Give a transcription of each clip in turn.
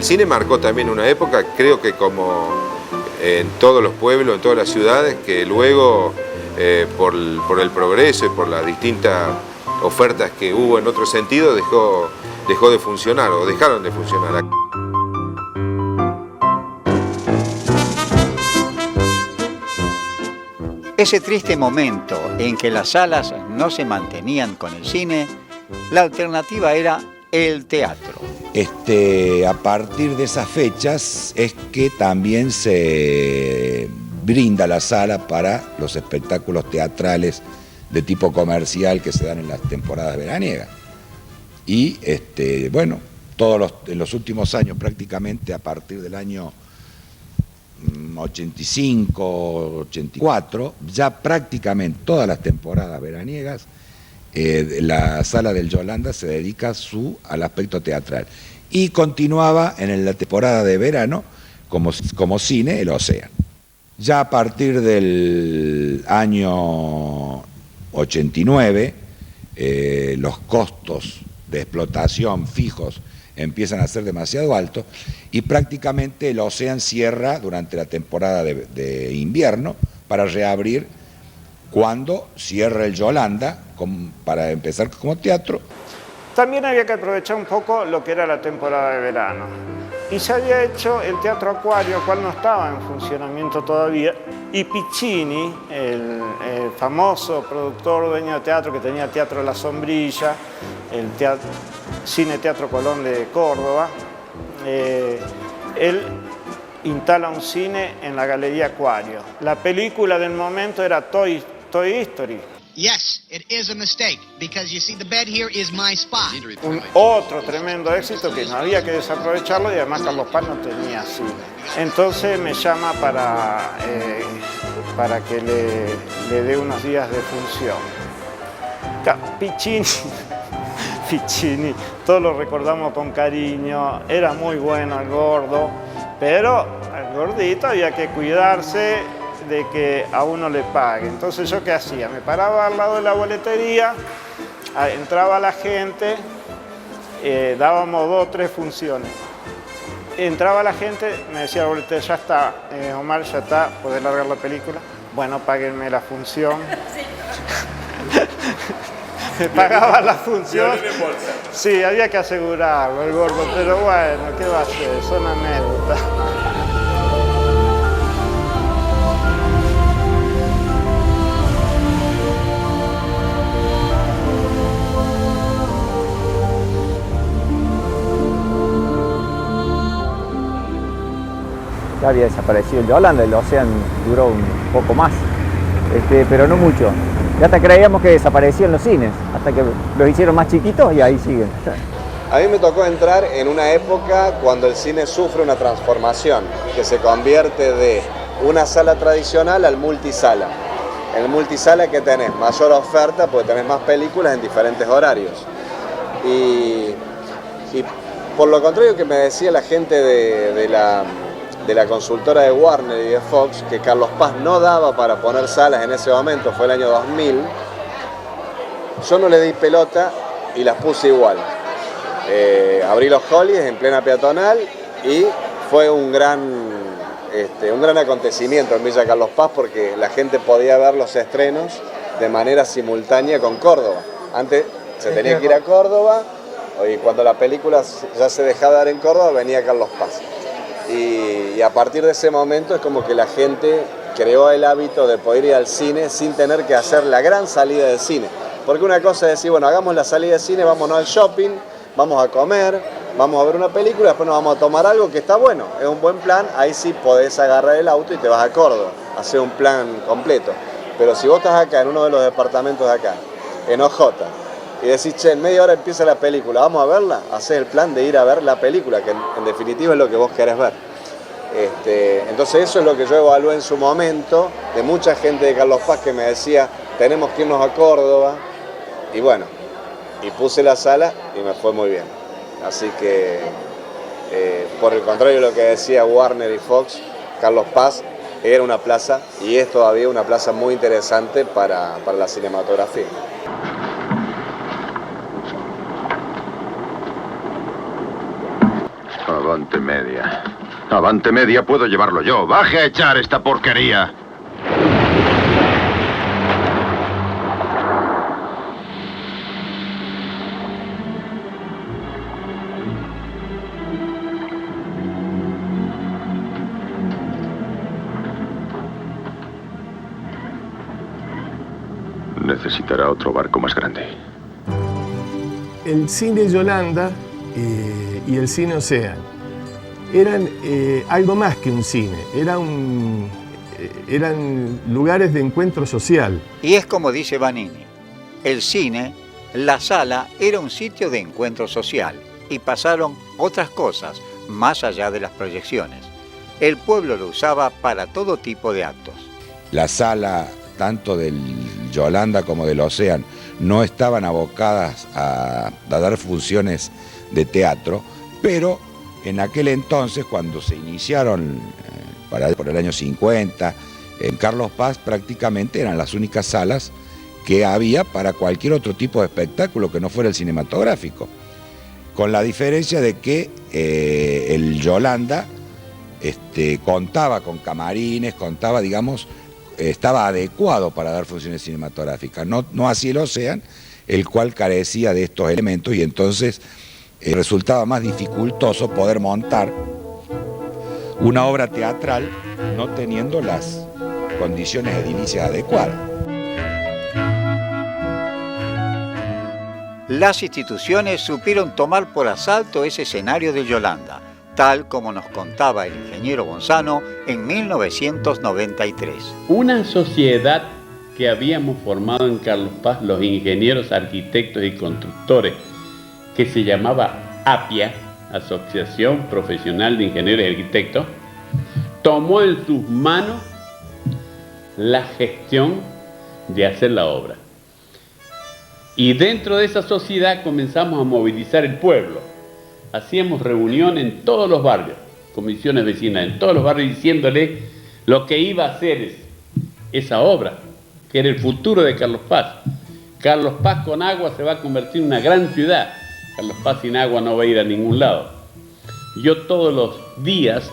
el cine marcó también una época, creo que como en todos los pueblos, en todas las ciudades, que luego por el progreso y por las distintas ofertas que hubo en otro sentido, dejó de funcionar o dejaron de funcionar. Ese triste momento en que las salas no se mantenían con el cine, la alternativa era el teatro. A partir de esas fechas es que también se brinda la sala para los espectáculos teatrales de tipo comercial que se dan en las temporadas veraniegas. Y bueno, en los últimos años, prácticamente a partir del año 85, 84, ya prácticamente todas las temporadas veraniegas, la sala del Yolanda se dedica al aspecto teatral. Y continuaba en la temporada de verano como cine el Océano. Ya a partir del año 89, los costos de explotación fijos empiezan a ser demasiado altos y prácticamente el Océano cierra durante la temporada de invierno para reabrir cuando cierra el Yolanda para empezar como teatro. También había que aprovechar un poco lo que era la temporada de verano. Y se había hecho el Teatro Acuario, el cual no estaba en funcionamiento todavía, y Piccini, el famoso productor, dueño de teatro que tenía Teatro La Sombrilla, el Cine Teatro Colón de Córdoba, él instala un cine en la Galería Acuario. La película del momento era Toy Story. Yes, it is a mistake, because you see the bed here is my spot. Otro tremendo éxito que no había que desaprovecharlo, y además Carlos Paz no tenía cine. Entonces me llama para que le dé unos días de función. Piccini, todos lo recordamos con cariño, era muy bueno el gordo, pero al gordito había que cuidarse de que a uno le pague. Entonces yo ¿qué hacía? Me paraba al lado de la boletería, entraba la gente, dábamos 2 o 3 funciones. Entraba la gente, me decía la boletería, ya está, Omar, ya está, ¿podés largar la película? Bueno, páguenme la función. Me pagaba la función. Sí, había que asegurarlo, el gordo, pero bueno, ¿qué va a hacer? Son anécdotas. Ya había desaparecido el Yolanda, el Océano duró un poco más, pero no mucho. Y hasta creíamos que desaparecían los cines, hasta que los hicieron más chiquitos y ahí siguen. A mí me tocó entrar en una época cuando el cine sufre una transformación, que se convierte de una sala tradicional al multisala. En el multisala que tenés mayor oferta porque tenés más películas en diferentes horarios. Y por lo contrario que me decía la gente de la consultora de Warner y de Fox, que Carlos Paz no daba para poner salas en ese momento, fue el año 2000, yo no le di pelota y las puse igual. Abrí los Hollies en plena peatonal y fue un gran acontecimiento en Villa Carlos Paz porque la gente podía ver los estrenos de manera simultánea con Córdoba. Antes se tenía que ir a Córdoba y cuando la película ya se dejaba de dar en Córdoba venía Carlos Paz. Y a partir de ese momento es como que la gente creó el hábito de poder ir al cine sin tener que hacer la gran salida del cine. Porque una cosa es decir, bueno, hagamos la salida del cine, vámonos al shopping, vamos a comer, vamos a ver una película, después nos vamos a tomar algo que está bueno, es un buen plan, ahí sí podés agarrar el auto y te vas a Córdoba, hacer un plan completo. Pero si vos estás acá, en uno de los departamentos de acá, en OJ, y decís, che, en media hora empieza la película, ¿vamos a verla? Hacés el plan de ir a ver la película, que en definitiva es lo que vos querés ver. Entonces eso es lo que yo evalué en su momento, de mucha gente de Carlos Paz que me decía, tenemos que irnos a Córdoba, y bueno, y puse la sala y me fue muy bien. Así que, por el contrario de lo que decía Warner y Fox, Carlos Paz era una plaza, y es todavía una plaza muy interesante para la cinematografía. Bueno, Avante media. Avante media puedo llevarlo yo. Baje a echar esta porquería. Necesitará otro barco más grande. El cine Yolanda y el cine Ocean eran algo más que un cine, eran lugares de encuentro social. Y es como dice Vanini, el cine, la sala, era un sitio de encuentro social y pasaron otras cosas más allá de las proyecciones. El pueblo lo usaba para todo tipo de actos. La sala, tanto del Yolanda como del Ocean, no estaban abocadas a dar funciones de teatro, pero en aquel entonces, cuando se iniciaron por el año 50, en Carlos Paz prácticamente eran las únicas salas que había para cualquier otro tipo de espectáculo que no fuera el cinematográfico, con la diferencia de que el Yolanda contaba con camarines, estaba adecuado para dar funciones cinematográficas, no así el Ocean, el cual carecía de estos elementos y entonces resultaba más dificultoso poder montar una obra teatral no teniendo las condiciones edilicias adecuadas. Las instituciones supieron tomar por asalto ese escenario de Yolanda, tal como nos contaba el ingeniero Gonzalo en 1993. Una sociedad que habíamos formado en Carlos Paz, los ingenieros, arquitectos y constructores, que se llamaba APIA, Asociación Profesional de Ingenieros y Arquitectos, tomó en sus manos la gestión de hacer la obra. Y dentro de esa sociedad comenzamos a movilizar el pueblo. Hacíamos reuniones en todos los barrios, comisiones vecinas, en todos los barrios, diciéndole lo que iba a hacer esa obra, que era el futuro de Carlos Paz. Carlos Paz con agua se va a convertir en una gran ciudad. Carlos Paz sin agua no va a ir a ningún lado. Yo todos los días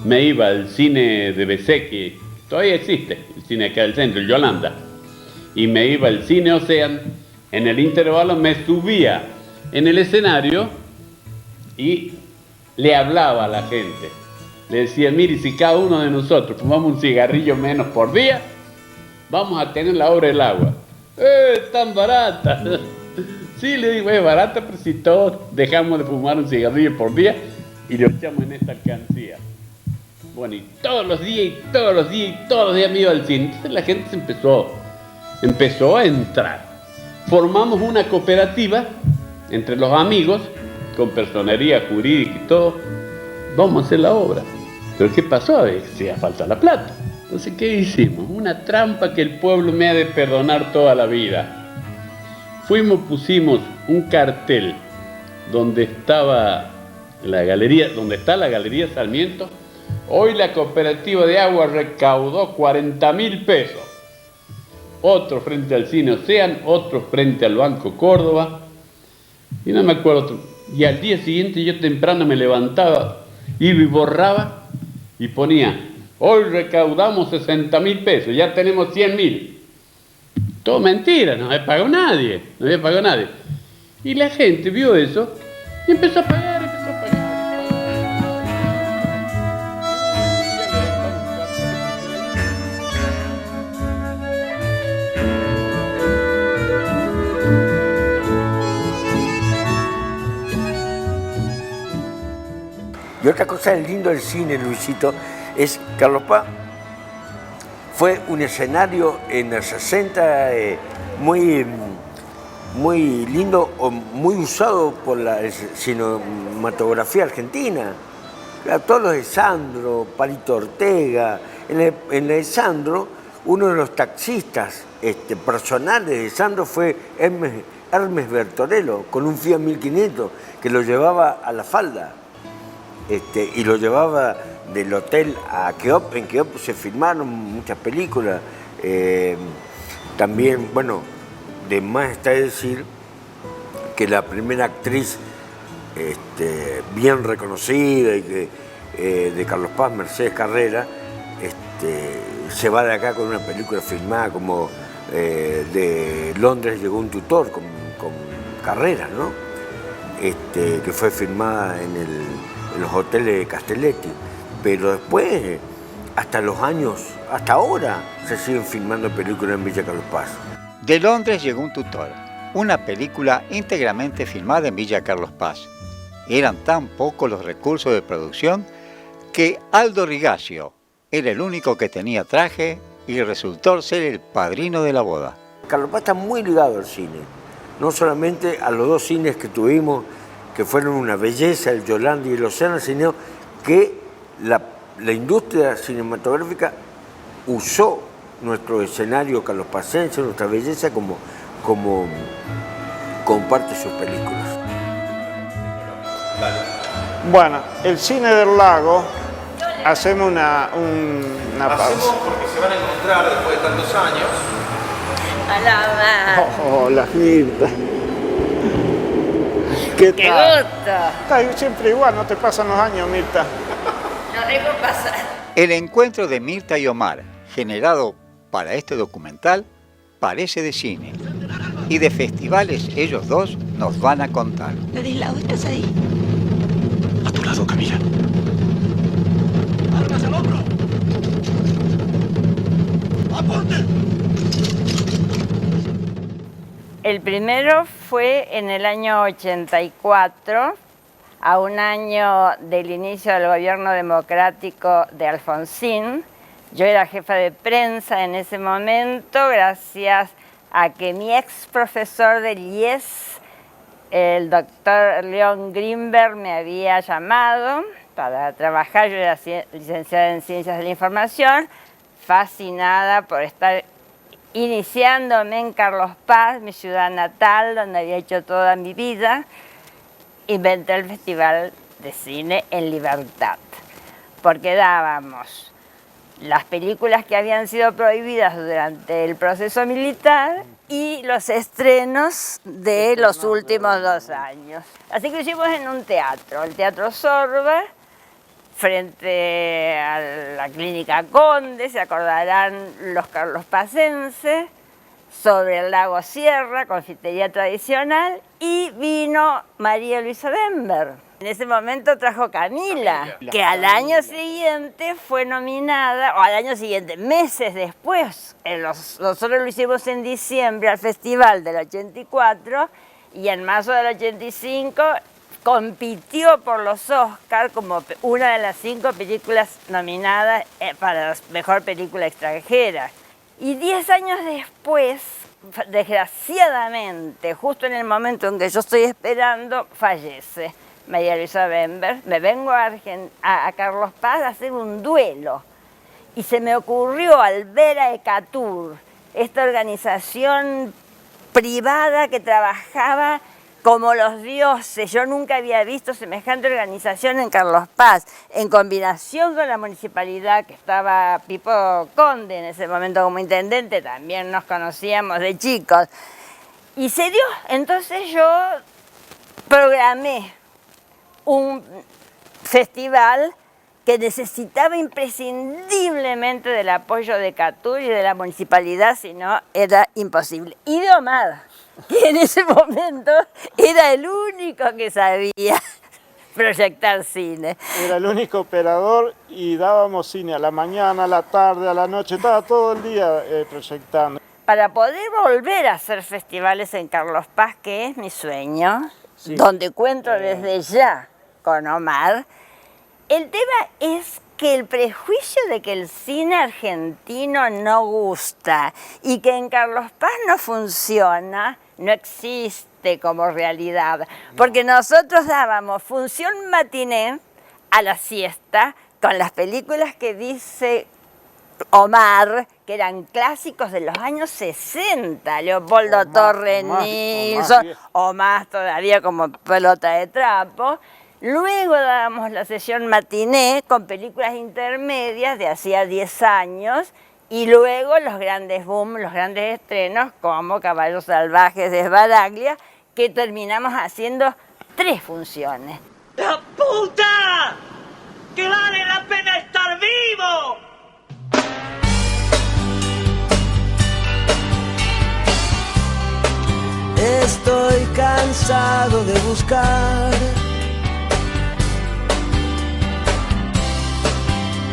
me iba al cine de BC, que todavía existe, el cine acá del centro, el Yolanda, y me iba al cine Ocean. En el intervalo me subía en el escenario y le hablaba a la gente. Le decía, mire, si cada uno de nosotros fumamos un cigarrillo menos por día, vamos a tener la obra del agua. ¡Tan barata! Sí, le digo, es barata, pero si todos dejamos de fumar un cigarrillo por día y lo echamos en esta alcancía. Bueno, y todos los días me iba al cine. Entonces la gente se empezó a entrar. Formamos una cooperativa entre los amigos, con personería jurídica y todo. Vamos a hacer la obra. Pero ¿qué pasó? Hacía falta la plata. Entonces, ¿qué hicimos? Una trampa que el pueblo me ha de perdonar toda la vida. Pusimos un cartel donde estaba la galería, donde está la Galería Sarmiento. Hoy la cooperativa de agua recaudó 40.000 pesos. Otro frente al Cine Ocean, otro frente al Banco Córdoba. Y no me acuerdo otro. Y al día siguiente yo temprano me levantaba, iba y borraba y ponía, hoy recaudamos 60.000 pesos, ya tenemos 100.000. Todo mentira, no había pagado nadie. Y la gente vio eso y empezó a pagar. Y otra cosa lindo del cine, Luisito, es que Carlos Paz fue un escenario en los 60 muy lindo, o muy usado por la cinematografía argentina. Todos los de Sandro, Palito Ortega. En la de Sandro, uno de los taxistas personales de Sandro fue Hermes Bertorello, con un Fiat 1500 que lo llevaba a La Falda. Y lo llevaba del hotel a Keop. En Keop se filmaron muchas películas. También, bueno, de más está decir que la primera actriz bien reconocida y que, de Carlos Paz, Mercedes Carrera, se va de acá con una película filmada como de Londres llegó un tutor con Carrera, ¿no? Que fue filmada en los hoteles de Castelletti, pero después, hasta ahora, se siguen filmando películas en Villa Carlos Paz. De Londres llegó un tutor, una película íntegramente filmada en Villa Carlos Paz. Eran tan pocos los recursos de producción que Aldo Rigacio era el único que tenía traje y resultó ser el padrino de la boda. Carlos Paz está muy ligado al cine, no solamente a los dos cines que tuvimos, que fueron una belleza, el Yolanda y el Océano, sino que la industria cinematográfica usó nuestro escenario carlospacense, nuestra belleza, como parte de sus películas. Bueno, el cine del lago, hacemos una pausa. Hacemos porque se van a encontrar después de tantos años. Hola, Hola, Mirta. ¿Qué ¡Qué tal? gusto! Estás siempre igual, no te pasan los años, Mirta. Lo dejo pasar. El encuentro de Mirta y Omar, generado para este documental, parece de cine. Y de festivales ellos dos nos van a contar. Ladislao, ¿estás ahí? A tu lado, Camila. ¡Armas al hombro! ¡Apunte! El primero fue en el año 84, a un año del inicio del gobierno democrático de Alfonsín. Yo era jefa de prensa en ese momento, gracias a que mi ex profesor del IES, el doctor León Grimberg, me había llamado para trabajar. Yo era licenciada en Ciencias de la Información, fascinada por estar iniciándome en Carlos Paz, mi ciudad natal, donde había hecho toda mi vida. Inventé el Festival de Cine en Libertad, porque dábamos las películas que habían sido prohibidas durante el proceso militar y los estrenos de los últimos 2 años. Así que lo hicimos en un teatro, el Teatro Sorba, frente a la Clínica Conde, se acordarán los carlospacenses, sobre el lago Sierra, confitería tradicional, y vino María Luisa Bember. En ese momento trajo Camila, que al año siguiente fue nominada, o al año siguiente, meses después, nosotros lo hicimos en diciembre al festival del 84, y en marzo del 85 compitió por los Oscars como una de las 5 películas nominadas para la mejor película extranjera. Y 10 años después, desgraciadamente, justo en el momento en que yo estoy esperando, fallece María Luisa Bember. Me vengo a Carlos Paz a hacer un duelo. Y se me ocurrió, al ver a Ecatur, esta organización privada que trabajaba como los dioses. Yo nunca había visto semejante organización en Carlos Paz, en combinación con la municipalidad, que estaba Pipo Conde en ese momento como intendente, también nos conocíamos de chicos. Y se dio, entonces yo programé un festival que necesitaba imprescindiblemente del apoyo de Ecatur y de la municipalidad, si no era imposible. Y de Omar, que en ese momento era el único que sabía proyectar cine. Era el único operador y dábamos cine a la mañana, a la tarde, a la noche, estaba todo el día proyectando. Para poder volver a hacer festivales en Carlos Paz, que es mi sueño, sí, donde cuento desde ya con Omar, el tema es que el prejuicio de que el cine argentino no gusta y que en Carlos Paz no funciona, no existe como realidad. Porque nosotros dábamos función matiné a la siesta con las películas que dice Omar, que eran clásicos de los años 60, Leopoldo Torres Nilsson, o más todavía como Pelota de Trapo. Luego dábamos la sesión matiné con películas intermedias de hacía 10 años y luego los grandes boom, los grandes estrenos como Caballos Salvajes de Sbaraglia, que terminamos haciendo 3 funciones. ¡La puta! ¡Que vale la pena estar vivo! Estoy cansado de buscar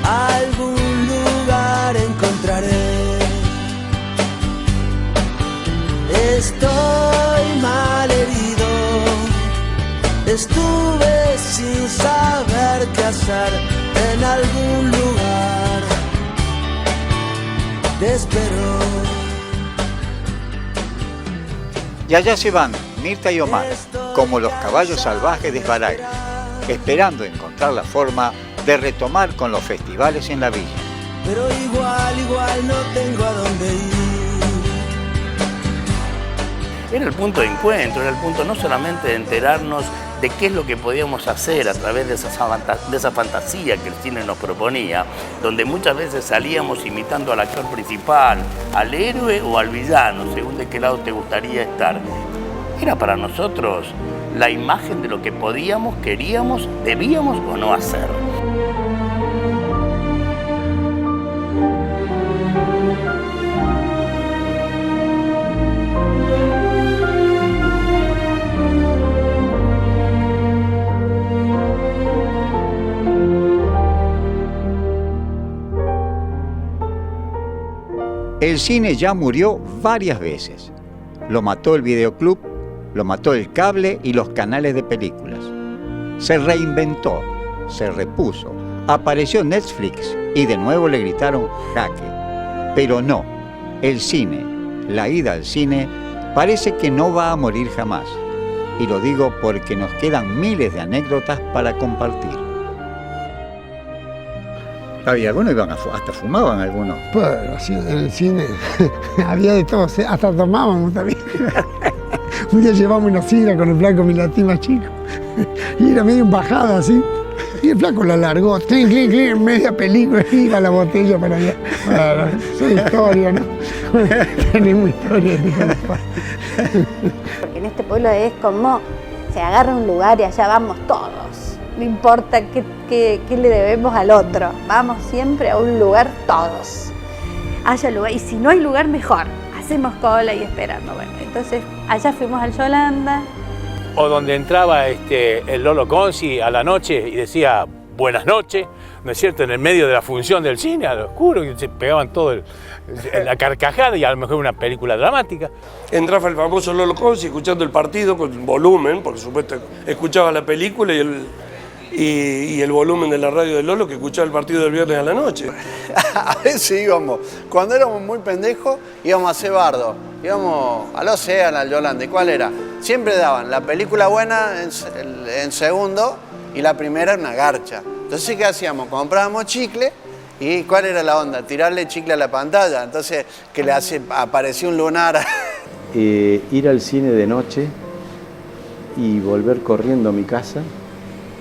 algún lugar, encontraré. Estoy mal herido, estuve sin saber qué hacer en algún lugar. Te espero. Y allá se van Mirta y Omar, como los caballos salvajes de Esbaraglia, esperando encontrar la forma de retomar con los festivales en la villa. Pero igual no tengo a dónde ir. Era el punto de encuentro, era el punto no solamente de enterarnos de qué es lo que podíamos hacer a través de esa fantasía que el cine nos proponía, donde muchas veces salíamos imitando al actor principal, al héroe o al villano, según de qué lado te gustaría estar. Era para nosotros la imagen de lo que podíamos, queríamos, debíamos o no hacer. El cine ya murió varias veces. Lo mató el videoclub, lo mató el cable y los canales de películas. Se reinventó, se repuso, apareció Netflix y de nuevo le gritaron jaque. Pero no, el cine, la ida al cine, parece que no va a morir jamás. Y lo digo porque nos quedan miles de anécdotas para compartir. Había algunos iban hasta fumaban algunos. Bueno, en el cine había de todo, hasta tomábamos también. Un día llevamos una sidra con el flaco Milatín más chico y era medio embajada así. Y el flaco la largó, clink, clink, clink, en media película y iba la botella para allá. Bueno, es historia, ¿no? Tenemos historia. Porque en este pueblo es como se agarra un lugar y allá vamos todos. No importa qué le debemos al otro. Vamos siempre a un lugar todos. Haya lugar, y si no hay lugar, mejor. Hacemos cola y esperando. Bueno, entonces allá fuimos al Yolanda. O donde entraba el Lolo Conci a la noche y decía buenas noches, ¿no es cierto? En el medio de la función del cine, a lo oscuro, y se pegaban todo la carcajada y a lo mejor una película dramática. Entraba el famoso Lolo Conci escuchando el partido con volumen, por supuesto escuchaba la película y el volumen de la radio de Lolo que escuchaba el partido del viernes a la noche. A veces íbamos, cuando éramos muy pendejos, íbamos a hacer bardo. Íbamos al Océano, al Yolanda. ¿Y cuál era? Siempre daban la película buena en segundo y la primera en una garcha. Entonces, ¿qué hacíamos? Comprábamos chicle y ¿cuál era la onda? Tirarle chicle a la pantalla. Entonces, que aparecía un lunar. Ir al cine de noche y volver corriendo a mi casa,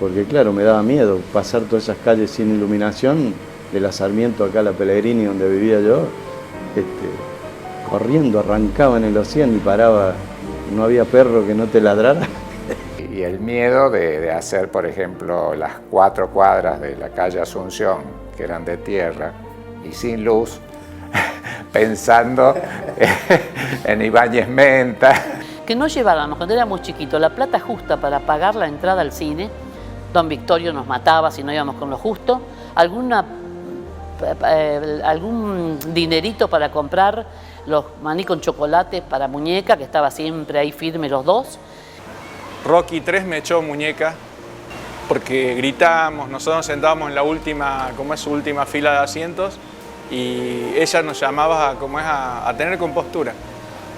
porque claro, me daba miedo pasar todas esas calles sin iluminación, de la Sarmiento acá a la Pellegrini donde vivía yo, corriendo, arrancaba en el océano y paraba, no había perro que no te ladrara. Y el miedo de hacer, por ejemplo, las 4 cuadras de la calle Asunción, que eran de tierra y sin luz, pensando en Ibáñez Menta. Que no llevábamos cuando éramos chiquitos la plata justa para pagar la entrada al cine. Don Victorio nos mataba si no íbamos con lo justo. Algún dinerito para comprar los maní con chocolate para Muñeca, que estaba siempre ahí firme los dos. Rocky 3 me echó Muñeca porque gritábamos, nosotros sentábamos en la última, como es su última fila de asientos, y ella nos llamaba a tener compostura.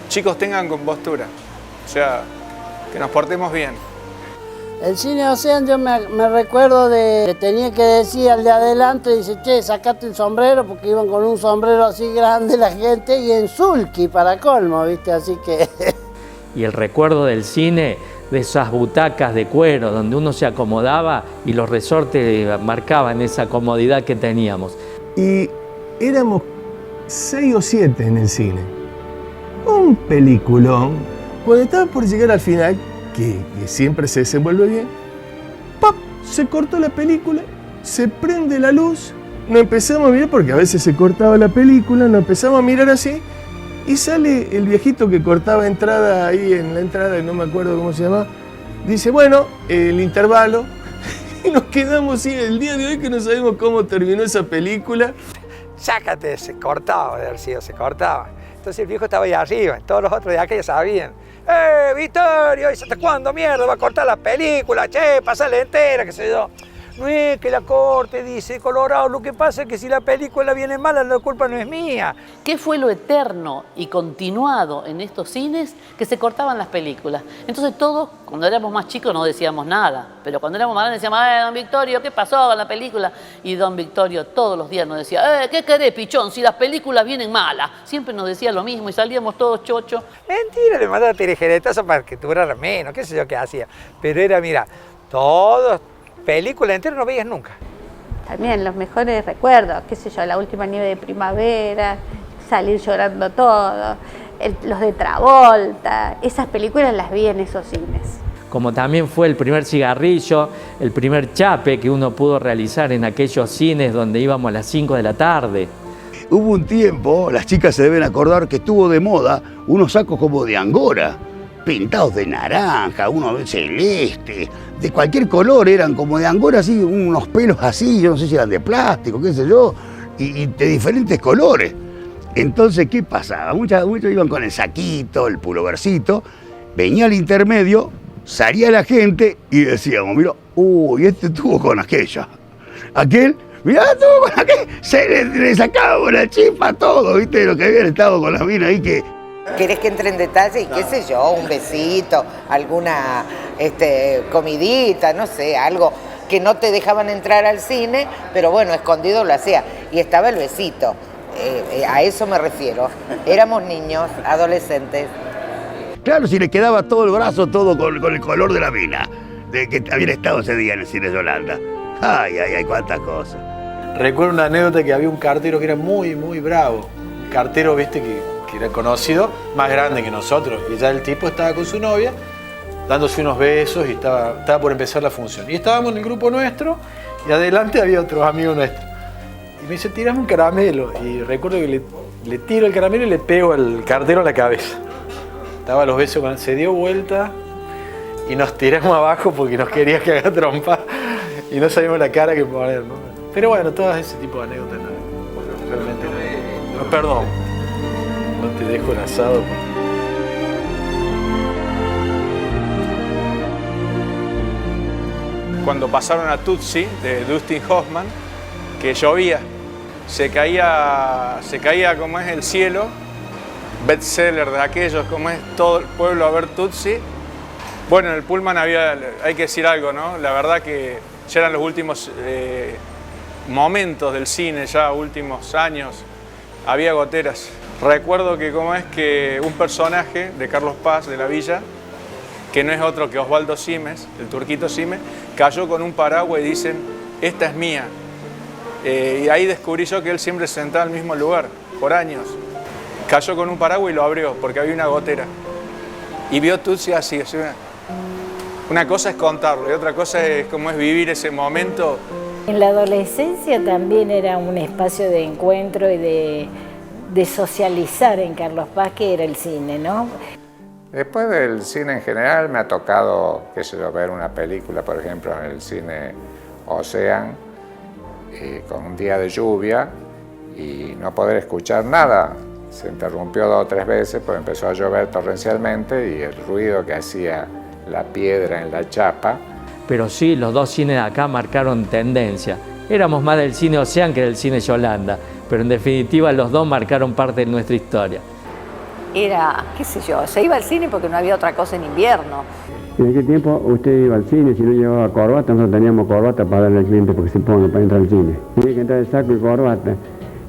Chicos, tengan compostura, o sea, que nos portemos bien. El cine Océano, yo me recuerdo de tenía que decir al de adelante, dice, che, sacate el sombrero, porque iban con un sombrero así grande la gente, y en sulky para colmo, ¿viste? Así que... Y el recuerdo del cine, de esas butacas de cuero donde uno se acomodaba y los resortes marcaban esa comodidad que teníamos. Y éramos 6 o 7 en el cine. Un peliculón. Cuando estaba por llegar al final, que siempre se desenvuelve bien. ¡Pap! Se cortó la película, se prende la luz, nos empezamos a mirar, porque a veces se cortaba la película, nos empezamos a mirar así, y sale el viejito que cortaba entrada ahí en la entrada, no me acuerdo cómo se llama, dice, bueno, el intervalo, y nos quedamos así, el día de hoy que no sabemos cómo terminó esa película. Sácate, se cortaba, de haber sido, se cortaba. Entonces el viejo estaba ahí arriba, todos los otros de acá ya sabían. Vittorio! ¿Y hasta cuándo mierda va a cortar la película? Che, pasale entera, qué sé yo. No es que la corte, dice Colorado, lo que pasa es que si la película viene mala, la culpa no es mía. ¿Qué fue lo eterno y continuado en estos cines? Que se cortaban las películas. Entonces todos, cuando éramos más chicos, no decíamos nada. Pero cuando éramos más grandes decíamos, don Victorio, ¿qué pasó con la película? Y don Victorio todos los días nos decía, ¿qué querés, pichón, si las películas vienen malas? Siempre nos decía lo mismo y salíamos todos chochos. Mentira, le mandaba tirejeretazo para que durara menos, qué sé yo qué hacía. Pero era, mira, todos... película entera no veías nunca. También los mejores recuerdos, qué sé yo, La última nieve de primavera, Salir llorando todo, los de Travolta, esas películas las vi en esos cines. Como también fue el primer cigarrillo, el primer chape que uno pudo realizar en aquellos cines donde íbamos a las 5 de la tarde. Hubo un tiempo, las chicas se deben acordar, que estuvo de moda unos sacos como de Angora, pintados de naranja, uno celeste, de cualquier color, eran como de Angora, así, unos pelos así, yo no sé si eran de plástico, qué sé yo, y de diferentes colores. Entonces, ¿qué pasaba? Muchos iban con el saquito, el pulovercito, venía al intermedio, salía la gente y decíamos, mira, uy, este estuvo con aquella. Aquel, mirá, estuvo con aquel, se le sacaba la chispa todo, ¿viste? Lo que habían estado con la mina ahí que... ¿Querés que entre en detalle? Y qué sé yo, un besito, alguna comidita, no sé, algo que no te dejaban entrar al cine, pero bueno, escondido lo hacía. Y estaba el besito, a eso me refiero. Éramos niños, adolescentes. Claro, si le quedaba todo el brazo, todo con el color de la mina, de que habían estado ese día en el cine de Yolanda. Ay, ay, ay, cuántas cosas. Recuerdo una anécdota que había un cartero que era muy, muy bravo. Un cartero, viste, que era conocido, más grande que nosotros. Y ya el tipo estaba con su novia, dándose unos besos y estaba por empezar la función. Y estábamos en el grupo nuestro y adelante había otros amigos nuestros. Y me dice, tirame un caramelo. Y recuerdo que le tiro el caramelo y le pego al cartero a la cabeza. Estaba a los besos con él, se dio vuelta y nos tiramos abajo porque nos quería que haga trompa y no sabíamos la cara que poner, ¿no? Pero bueno, todo ese tipo de anécdotas, ¿no? Realmente no. Perdón, no te dejo el asado. Cuando pasaron a Tootsie, de Dustin Hoffman, que llovía, se caía como es el cielo, bestseller de aquellos, como es todo el pueblo a ver Tootsie. Bueno, en el Pullman hay que decir algo, ¿no? La verdad que ya eran los últimos momentos del cine, ya últimos años, había goteras. Recuerdo que como es que un personaje de Carlos Paz de la Villa, que no es otro que Osvaldo Simes, el turquito Simes, cayó con un paraguas y dicen, esta es mía. Y ahí descubrí yo que él siempre se sentaba al mismo lugar, por años. Cayó con un paraguas y lo abrió, porque había una gotera. Y vio Tootsie así. Una cosa es contarlo, y otra cosa es cómo es vivir ese momento. En la adolescencia también era un espacio de encuentro y de socializar en Carlos Paz, que era el cine, ¿no? Después del cine en general me ha tocado, qué sé yo, ver una película, por ejemplo, en el cine Ocean, con un día de lluvia y no poder escuchar nada. Se interrumpió 2 o 3 veces, pues empezó a llover torrencialmente y el ruido que hacía la piedra en la chapa. Pero sí, los dos cines de acá marcaron tendencia. Éramos más del cine Ocean que del cine Yolanda, pero en definitiva los dos marcaron parte de nuestra historia. Era, qué sé yo, se iba al cine porque no había otra cosa en invierno. En aquel tiempo usted iba al cine, si no llevaba corbata, nosotros teníamos corbata para darle al cliente porque se pone para entrar al cine. Tenía que entrar de saco y corbata.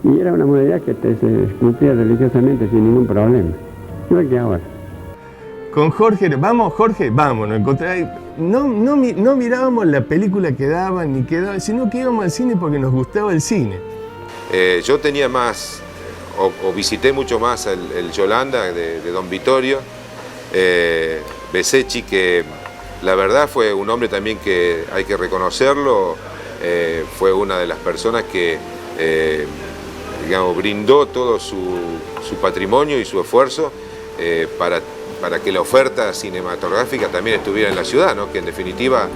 Y era una modalidad que se cumplía religiosamente sin ningún problema. Igual que ahora. Con Jorge, vamos Jorge, vamos, nos encontramos. No mirábamos la película que daban ni que daban, sino que íbamos al cine porque nos gustaba el cine. Yo tenía más, o visité mucho más el Yolanda de Don Vittorio. Besecchi, que la verdad fue un hombre también que hay que reconocerlo, fue una de las personas que digamos, brindó todo su patrimonio y su esfuerzo para que la oferta cinematográfica también estuviera en la ciudad, ¿no? Que en definitiva,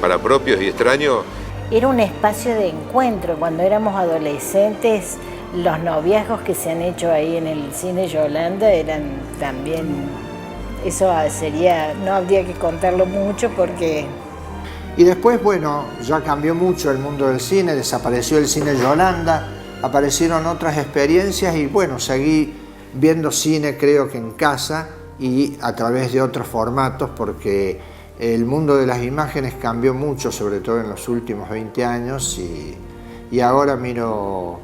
para propios y extraños... Era un espacio de encuentro. Cuando éramos adolescentes, los noviazgos que se han hecho ahí en el cine Yolanda eran también... Eso sería, no habría que contarlo mucho porque... Y después, bueno, ya cambió mucho el mundo del cine, desapareció el cine Yolanda, aparecieron otras experiencias y bueno, seguí viendo cine creo que en casa y a través de otros formatos porque el mundo de las imágenes cambió mucho, sobre todo en los últimos 20 años y ahora miro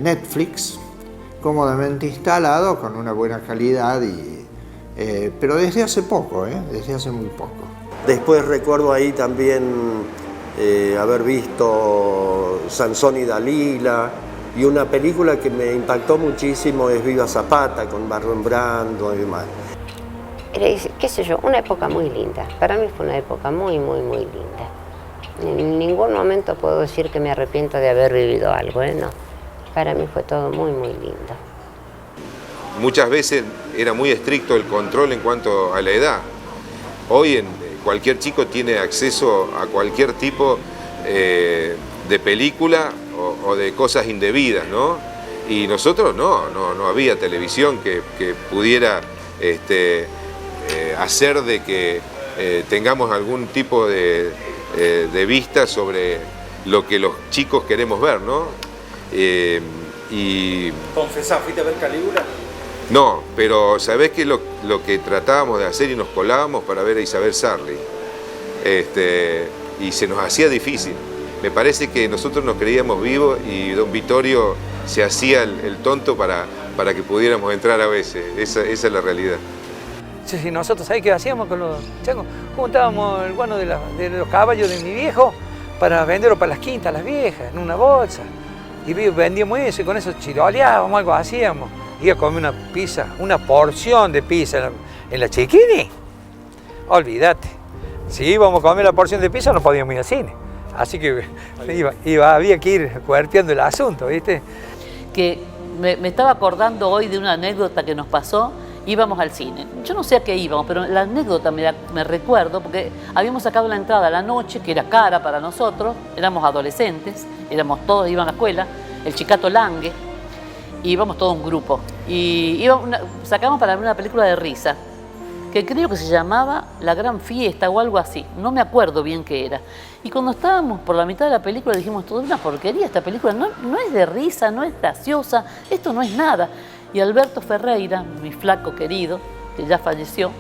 Netflix cómodamente instalado con una buena calidad, pero desde hace poco, desde hace muy poco. Después recuerdo ahí también haber visto Sansón y Dalila, y una película que me impactó muchísimo es Viva Zapata, con Marlon Brando y demás. Qué sé yo, una época muy linda. Para mí fue una época muy, muy, muy linda. En ningún momento puedo decir que me arrepiento de haber vivido algo, no. Para mí fue todo muy, muy lindo. Muchas veces era muy estricto el control en cuanto a la edad. Hoy cualquier chico tiene acceso a cualquier tipo de película o de cosas indebidas, ¿no? Y nosotros no había televisión que pudiera hacer de que tengamos algún tipo de vista sobre lo que los chicos queremos ver, ¿no? ¿Confesás, fuiste a ver Calígula? No, pero ¿sabés qué es lo que tratábamos de hacer y nos colábamos para ver a Isabel Sarli? Y se nos hacía difícil. Me parece que nosotros nos creíamos vivos y don Vittorio se hacía el tonto para que pudiéramos entrar a veces. Esa es la realidad. Sí, nosotros, ¿sabés qué hacíamos con los changos? Juntábamos el guano de los caballos de mi viejo para venderlo para las quintas, las viejas, en una bolsa. Y vendíamos eso y con eso chiroleábamos, algo hacíamos. Iba a comer una pizza, una porción de pizza en la Chiquini. Olvídate. Si íbamos a comer la porción de pizza no podíamos ir al cine. Así que había que ir cuerpeando el asunto, ¿viste? Que me estaba acordando hoy de una anécdota que nos pasó. Íbamos al cine. Yo no sé a qué íbamos, pero la anécdota me recuerdo porque habíamos sacado la entrada a la noche, que era cara para nosotros, éramos adolescentes, todos iban a la escuela, el Chicato Lange, y íbamos todo un grupo. Y sacamos para ver una película de risa, que creo que se llamaba La Gran Fiesta o algo así, no me acuerdo bien qué era. Y cuando estábamos por la mitad de la película dijimos, todo es una porquería esta película, no es de risa, no es graciosa, esto no es nada. Y Alberto Ferreira, mi flaco querido, que ya falleció,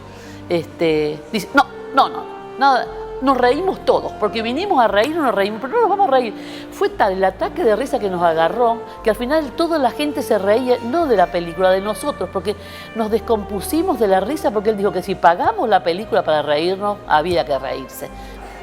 dice, nada, nos reímos todos, porque vinimos a reír, nos reímos, pero no nos vamos a reír. Fue tal el ataque de risa que nos agarró, que al final toda la gente se reía, no de la película, de nosotros, porque nos descompusimos de la risa, porque él dijo que si pagamos la película para reírnos, había que reírse.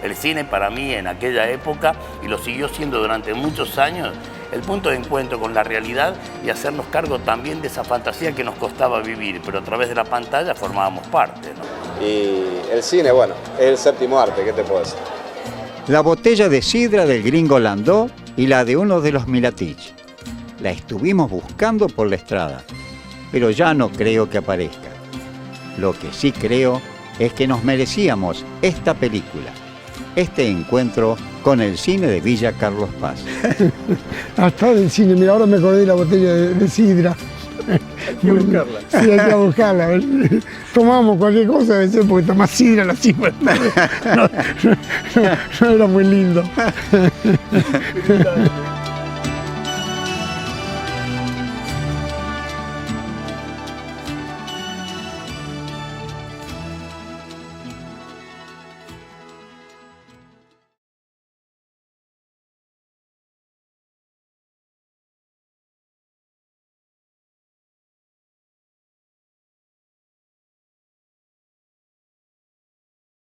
El cine para mí en aquella época, y lo siguió siendo durante muchos años, el punto de encuentro con la realidad y hacernos cargo también de esa fantasía que nos costaba vivir, pero a través de la pantalla formábamos parte, ¿no? Y el cine, bueno, es el séptimo arte, ¿qué te puedo decir? La botella de sidra del gringo Landó y la de uno de los Milatich. La estuvimos buscando por la estrada, pero ya no creo que aparezca. Lo que sí creo es que nos merecíamos esta película. Este encuentro con el cine de Villa Carlos Paz. Hasta del cine, mira, ahora me acordé de la botella de sidra. Hay que buscarla. Sí, hay que buscarla. Tomamos cualquier cosa a veces porque tomás sidra a las 5 de la tarde. No era muy lindo.